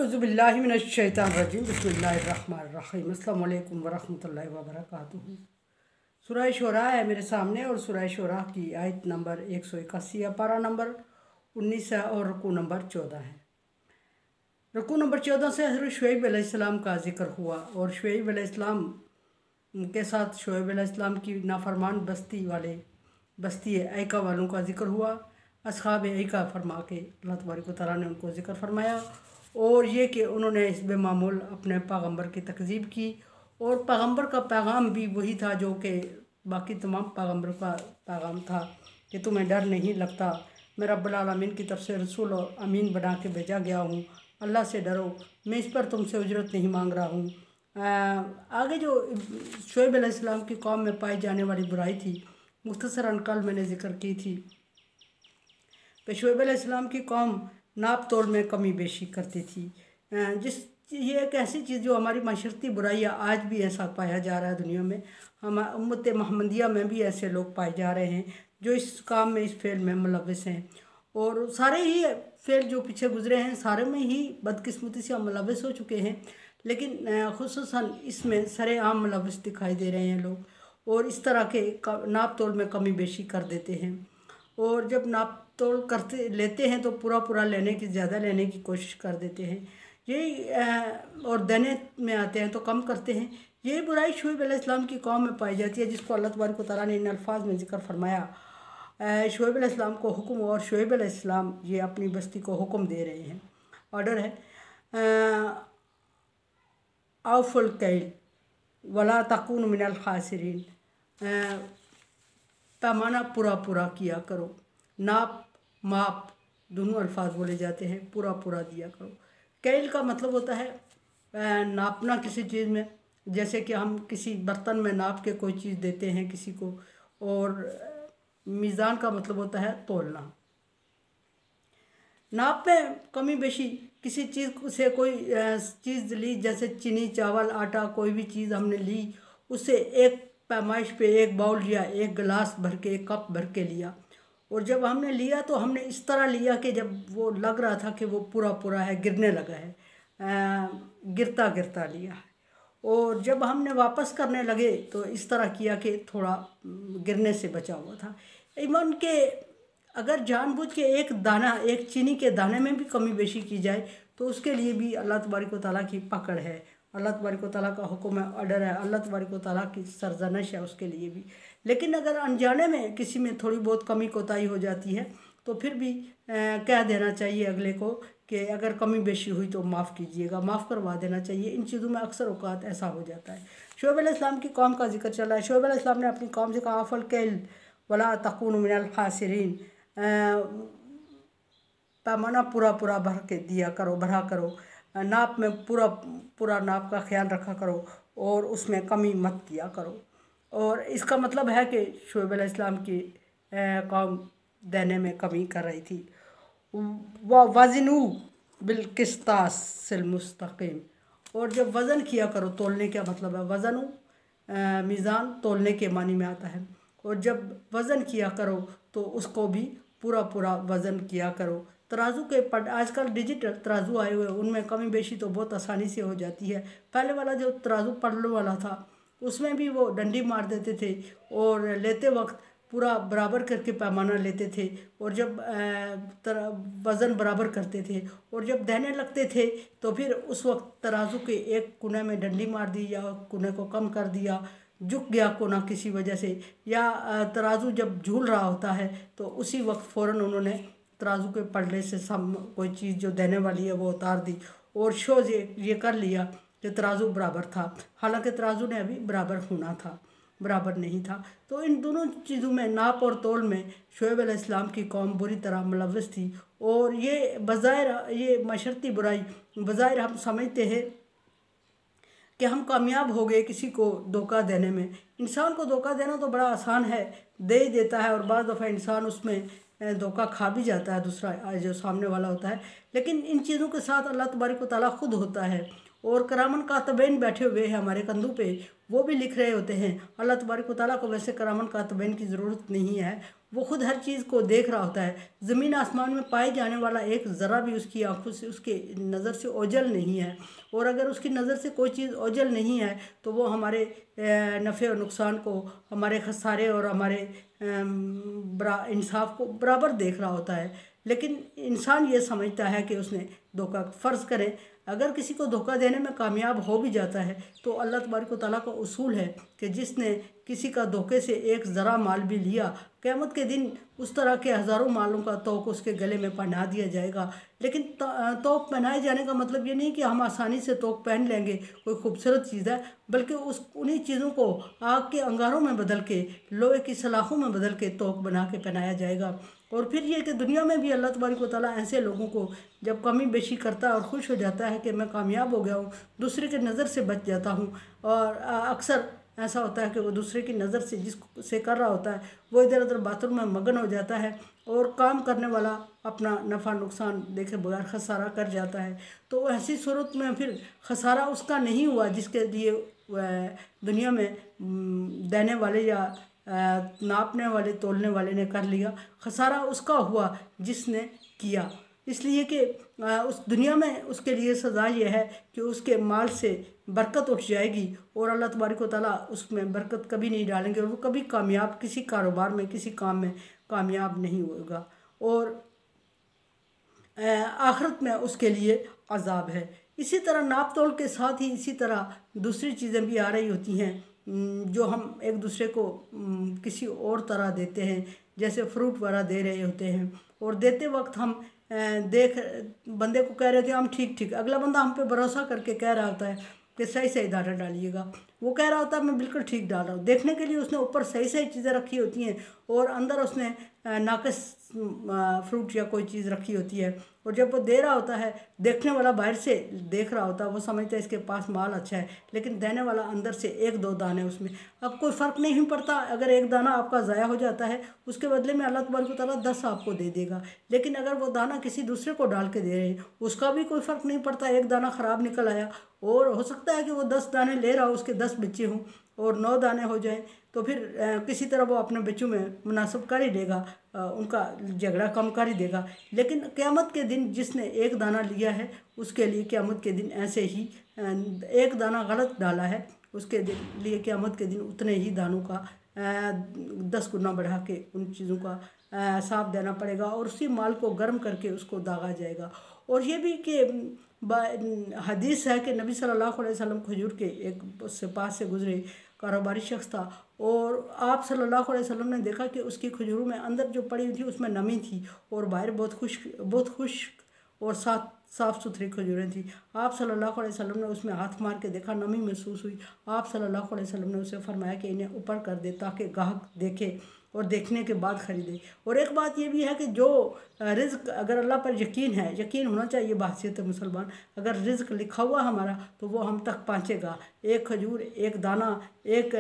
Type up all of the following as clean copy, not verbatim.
औज़ुबिल्लाहिमिनश्शैतानिर्रजीम बिस्मिल्लाहिर्रहमानिर्रहीम अस्सलामु अलैकुम वरहमतुल्लाहि वबरकातुहू। सूरह शुरा है मेरे सामने और सूरह शुरा की आयत नंबर 181 है, पारा नंबर 19 है और रुकू नंबर 14 है। रुकू नंबर 14 से हज़रत शुएब अलैहिस्सलाम का जिक्र हुआ और शुएब अलैहिस्सलाम के साथ शुएब अलैहिस्सलाम की नाफरमान बस्ती ऐका वालों का जिक्र हुआ। अस्हाब ऐका फरमा के अल्लाह तबारक व तआला ने उनको जिक्र फरमाया और ये कि उन्होंने इस बेमामूल अपने पैगम्बर की तकज़ीब की और पैगम्बर का पैगाम भी वही था जो कि बाकी तमाम पैगम्बर का पैगाम था कि तुम्हें डर नहीं लगता, मैं रब्बुल आलमीन की तरफ से रसूल और अमीन बना के भेजा गया हूँ, अल्लाह से डरो, मैं इस पर तुमसे उजरत नहीं मांग रहा हूँ। आगे जो शुएब अलैहिस्सलाम की कौम में पाई जाने वाली बुराई थी, मुख्तसरन कल मैंने जिक्र की थी कि शुएब अलैहिस्सलाम की कौम नाप तोल में कमी बेशी करती थी। ये एक ऐसी चीज़ जो हमारी माशरती बुराई है, आज भी ऐसा पाया जा रहा है दुनिया में। हम उम्मत मोहम्मदिया में भी ऐसे लोग पाए जा रहे हैं जो इस काम में, इस फेल में मुलव्वस हैं और सारे ही फेल जो पीछे गुजरे हैं सारे में ही बदकिस्मती से हम मुलव्वस हो चुके हैं, लेकिन खुसूसन इसमें सरेआम मुलव्वस दिखाई दे रहे हैं लोग और इस तरह के नाप तोल में कमी बेशी कर देते हैं और जब नाप तोल करते लेते हैं तो पूरा लेने की, ज़्यादा लेने की कोशिश कर देते हैं। यही और देने में आते हैं तो कम करते हैं। यही बुराई शुएब अलैहिस्सलाम की कौम में पाई जाती है, जिसको अल्लाह तबारक व तआला ने इन अल्फाज में जिक्र फरमाया। शुएब अलैहिस्सलाम को हुक्म और शुएब अलैहिस्सलाम ये अपनी बस्ती को हुक्म दे रहे हैं। ऑर्डर है औफुल कैल वला तकून मिनल खासिरीन, पैमाना पूरा किया करो। नाप माप दोनों अल्फाज बोले जाते हैं, पूरा दिया करो। कैल का मतलब होता है नापना किसी चीज़ में, जैसे कि हम किसी बर्तन में नाप के कोई चीज़ देते हैं किसी को, और मीज़ान का मतलब होता है तोलना। नाप में कमी बेशी किसी चीज़ से कोई चीज़ ली, जैसे चीनी, चावल, आटा, कोई भी चीज़ हमने ली, उससे एक पैमाइश पे एक बाउल लिया, एक गिलास भर के, एक कप भर के लिया और जब हमने लिया तो हमने इस तरह लिया कि जब वो लग रहा था कि वो पूरा है, गिरने लगा है, गिरता लिया है और जब हमने वापस करने लगे तो इस तरह किया कि थोड़ा गिरने से बचा हुआ था। ईमान के अगर जानबूझ के एक चीनी के दाने में भी कमी बेशी की जाए तो उसके लिए भी अल्लाह तबारक व तआला की पकड़ है, अल्लाह तबारक व तआला का हुक्म है, ऑर्डर है, अल्लाह तबारक व तआला की सरजनश है उसके लिए भी। लेकिन अगर अनजाने में किसी में थोड़ी बहुत कमी कोताही हो जाती है तो फिर भी कह देना चाहिए अगले को कि अगर कमी बेशी हुई तो माफ़ कीजिएगा, माफ़ करवा देना चाहिए। इन चीज़ों में अक्सर औकात ऐसा हो जाता है। शुएब अलैहिस्सलाम की कौम का जिक्र चल रहा है। शुएब अलैहिस्सलाम ने अपनी कौम से कहा फल कैल वला तकून मिनल खासिरीन, पैमाना पूरा भर के दिया करो, भरा करो। नाप में पूरा नाप का ख्याल रखा करो और उसमें कमी मत किया करो। और इसका मतलब है कि शुएब अलैहिस्सलाम की कौम देने में कमी कर रही थी। वज़नु बिलकिस्तासिल मुस्तकीम, और जब वज़न किया करो, तोलने का मतलब है वज़नु मीज़ान तोलने के मानी में आता है, और जब वज़न किया करो तो उसको भी पूरा वज़न किया करो। तराजू के आजकल डिजिटल तराजू आए हुए हैं, उनमें कमी बेशी तो बहुत आसानी से हो जाती है। पहले वाला जो तराजू पड़ने वाला था उसमें भी वो डंडी मार देते थे और लेते वक्त पूरा बराबर करके पैमाना लेते थे और जब वज़न बराबर करते थे और जब देने लगते थे तो फिर उस वक्त तराजू के एक कोने में डंडी मार दी या कोने को कम कर दिया, झुक गया कोना किसी वजह से, या तराजू जब झूल रहा होता है तो उसी वक्त फ़ौरन उन्होंने तराजू के पलड़े से कोई चीज़ जो देने वाली है वो उतार दी और शोज़ ये कर लिया कि तराजू बराबर था, हालांकि तराजू ने अभी बराबर होना था, बराबर नहीं था। तो इन दोनों चीज़ों में, नाप और तोल में शुएब अलैहिस्सलाम की कौम बुरी तरह मुलव्वस थी और ये बज़ाहिर ये माशरती बुराई, बज़ाहिर हम समझते हैं कि हम कामयाब हो गए किसी को धोखा देने में। इंसान को धोखा देना तो बड़ा आसान है, दे ही देता है और बाज़ दफ़ा इंसान उसमें धोखा खा भी जाता है, दूसरा जो सामने वाला होता है। लेकिन इन चीज़ों के साथ अल्लाह तबारक व तआला खुद होता है और करामन कातबैन बैठे हुए हैं हमारे कंधों पे, वो भी लिख रहे होते हैं। अल्लाह तबारक व तआला को वैसे करामन कातबैन की ज़रूरत नहीं है, वो खुद हर चीज़ को देख रहा होता है। ज़मीन आसमान में पाए जाने वाला एक ज़रा भी उसकी आंखों से, उसके नज़र से ओझल नहीं है। और अगर उसकी नज़र से कोई चीज़ ओझल नहीं है तो वो हमारे नफ़े और नुकसान को, हमारे खसारे और हमारे इंसाफ को बराबर देख रहा होता है। लेकिन इंसान ये समझता है कि उसने धोखा, फ़र्ज़ करें अगर किसी को धोखा देने में कामयाब हो भी जाता है तो अल्लाह तबारक व तआला का उसूल है कि जिसने किसी का धोखे से एक ज़रा माल भी लिया, क़यामत के दिन उस तरह के हज़ारों मालों का तोक उसके गले में पहना दिया जाएगा। लेकिन तोक पहनाए जाने का मतलब ये नहीं कि हम आसानी से तोक पहन लेंगे, कोई खूबसूरत चीज़ है, बल्कि उन्हीं चीज़ों को आग के अंगारों में बदल के, लोहे की सलाखों में बदल के तोक बना के पहनाया जाएगा। और फिर ये कि दुनिया में भी अल्लाह तबारक व तआला ऐसे लोगों को जब कमी बेशी करता है और खुश हो जाता है कि मैं कामयाब हो गया हूँ, दूसरे की नज़र से बच जाता हूँ। और अक्सर ऐसा होता है कि वो दूसरे की नज़र से जिससे कर रहा होता है वो इधर उधर बातों में मगन हो जाता है और काम करने वाला अपना नफ़ा नुकसान देखे बगैर खसारा कर जाता है। तो ऐसी सूरत में फिर खसारा उसका नहीं हुआ जिसके लिए दुनिया में देने वाले या नापने वाले, तोलने वाले ने कर लिया। खसारा उसका हुआ जिसने किया। इसलिए कि उस दुनिया में उसके लिए सज़ा यह है कि उसके माल से बरकत उठ जाएगी और अल्लाह तबारक व तआला उसमें बरकत कभी नहीं डालेंगे और वो कभी कामयाब, किसी कारोबार में, किसी काम में कामयाब नहीं होगा। और आखिरत में उसके लिए अजाब है। इसी तरह नाप तोल के साथ ही इसी तरह दूसरी चीज़ें भी आ रही होती हैं जो हम एक दूसरे को किसी और तरह देते हैं, जैसे फ्रूट वगैरह दे रहे होते हैं और देते वक्त हम देख बंदे को कह रहे होते हैं हम ठीक ठीक, अगला बंदा हम पे भरोसा करके कह रहा होता है कि सही सही दाना डालिएगा, वो कह रहा होता है मैं बिल्कुल ठीक डाल रहा हूँ। देखने के लिए उसने ऊपर सही सही चीज़ें रखी होती हैं और अंदर उसने नाकस फ्रूट या कोई चीज़ रखी होती है। और जब वो दे रहा होता है, देखने वाला बाहर से देख रहा होता है, वो समझता है इसके पास माल अच्छा है, लेकिन देने वाला अंदर से एक दो दाने उसमें, अब कोई फ़र्क नहीं पड़ता। अगर एक दाना आपका ज़ाया हो जाता है उसके बदले में अल्लाह तबारक व तआला 10 आपको दे देगा। लेकिन अगर वो दाना किसी दूसरे को डाल के दे रहे हैं उसका भी कोई फ़र्क नहीं पड़ता। एक दाना ख़राब निकल आया और हो सकता है कि वो 10 दाने ले रहा हो, उसके 10 बच्चे हों और 9 दाने हो जाए, तो फिर किसी तरह वो अपने बच्चों में मुनासिब कर ही देगा, उनका झगड़ा कम कर ही देगा। लेकिन क़यामत के दिन जिसने एक दाना लिया है उसके लिए क़यामत के दिन ऐसे ही, एक दाना गलत डाला है उसके लिए क़यामत के दिन उतने ही दानों का 10 गुना बढ़ा के उन चीज़ों का हिसाब देना पड़ेगा और उसी माल को गर्म करके उसको दागा जाएगा। और ये भी कि हदीस है कि नबी सल्लल्लाहु अलैहि वसल्लम खजूर के एक उससे पास से गुजरे, कारोबारी शख्स था और आप सल्लल्लाहु अलैहि वसल्लम ने देखा कि उसकी खजूरों में अंदर जो पड़ी हुई थी उसमें नमी थी और बाहर बहुत खुश्क और साफ़ सुथरी खजूरें थी। आप सल्लल्लाहु अलैहि वसल्लम ने उसमें हाथ मार के देखा, नमी महसूस हुई। आप सल्लल्लाहु अलैहि वसल्लम ने उसे फरमाया कि इन्हें ऊपर कर दे ताकि गाहक देखे और देखने के बाद ख़रीदे। और एक बात ये भी है कि जो रिज़्क, अगर अल्लाह पर यकीन है, यकीन होना चाहिए बहसीयत मुसलमान, अगर रिज़्क लिखा हुआ हमारा तो वो हम तक पहुँचेगा। एक खजूर, एक दाना, एक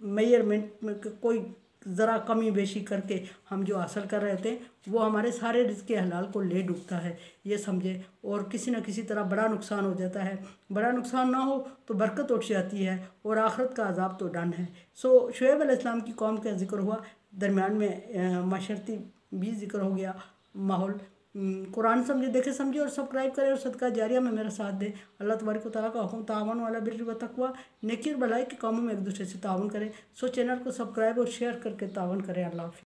मेजरमेंट में कोई ज़रा कमी बेशी करके हम जो हासिल कर रहे होते हैं वो हमारे सारे रिज़्क़ के हलाल को ले डूबता है, ये समझे। और किसी न किसी तरह बड़ा नुकसान हो जाता है। बड़ा नुकसान ना हो तो बरकत उठ जाती है और आखिरत का अजाब तो डन है। सो शुएब अलैहिस्सलाम की कौम का जिक्र हुआ, दरमियान में माशरती भी जिक्र हो गया, माहौल। कुरान समझे, देखे समझे और सब्सक्राइब करें और सदका जारिया में मेरा साथ दें। अल्लाह तबारक व तआला का हुक्म तावन वाला बिर्र व तक़वा, नेकी और भलाई के कामों में एक दूसरे से तावन करें। सो चैनल को सब्सक्राइब और शेयर करके तावन करें। अल्लाह हाफ़िज़।